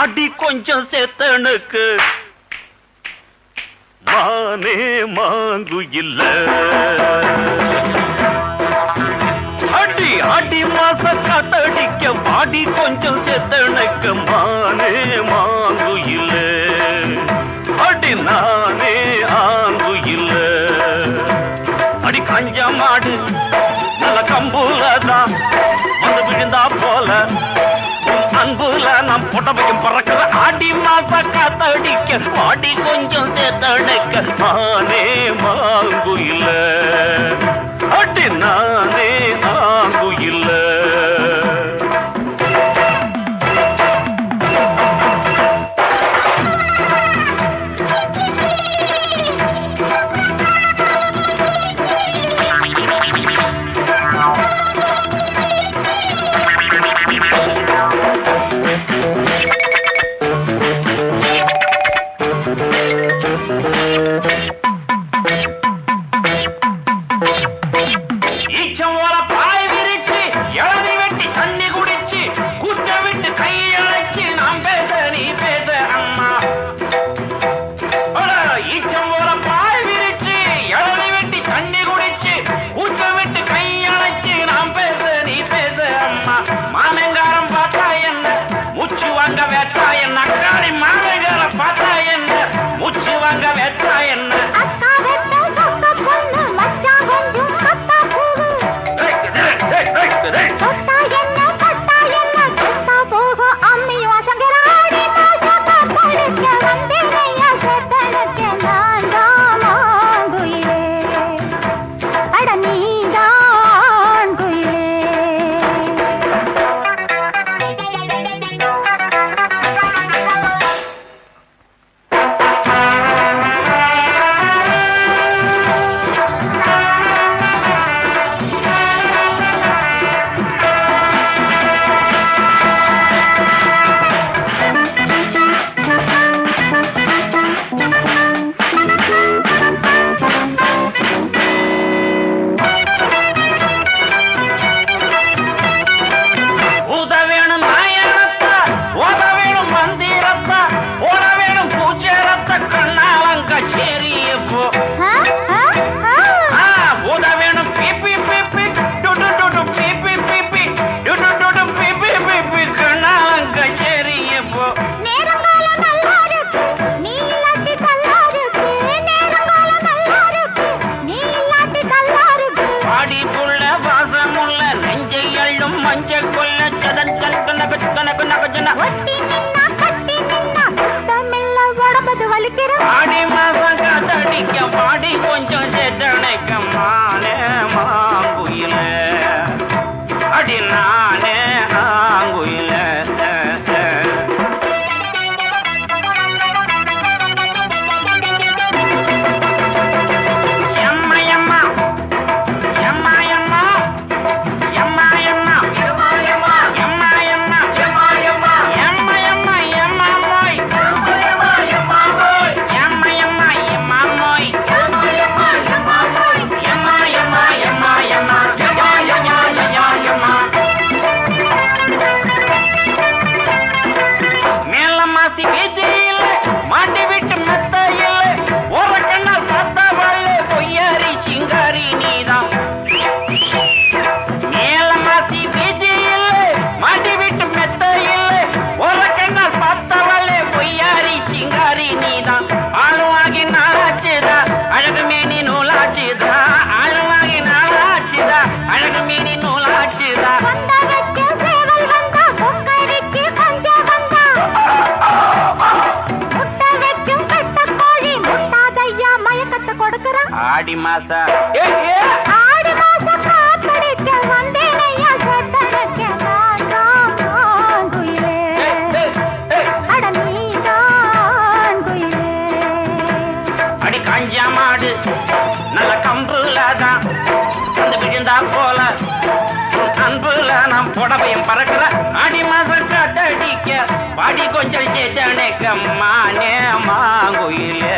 பாடி கொஞ்சம் சேத்தனுக்கு மானே மாங்கு இல்ல அடி அடி மாச காத்தடிக்க பாடி கொஞ்சம் சேத்தனுக்கு மானே மாங்கு இல்ல அடி நானே ஆங்கு இல்ல அடி கஞ்ச மாடு நல்ல கம்புலதான் வந்து விழுந்தா போல அன்புல நம் புடவையும் பறக்கிற ஆடி மாச காத்தடிக்க பாடி கொஞ்சம் சேத்தடிக்க நானே மாங்கு இல்ல அடி நானே ஆங்கு இல்ல ஆடி மாசம் காத்தடிக்க பாடி கொஞ்சம் சேத்தனைக்க மானே மாங்குயில அடி நானே ஆங்குயில ஆடி மாசா ஆடி மாசா காத்தடிக்க வந்தேனையா சட்டனக்க நான் குயிலே அட நீதான் குயிலே அடி காஞ்ச மாடு நல்ல கம்புலதான் வந்து விழுந்தா போல அன்புல நாம் புடவையும் பறக்கிற ஆடி மாசம் காத்தடிக்க பாடி கொஞ்சம் சேத்தனைக்க மானே மாங்குயிலே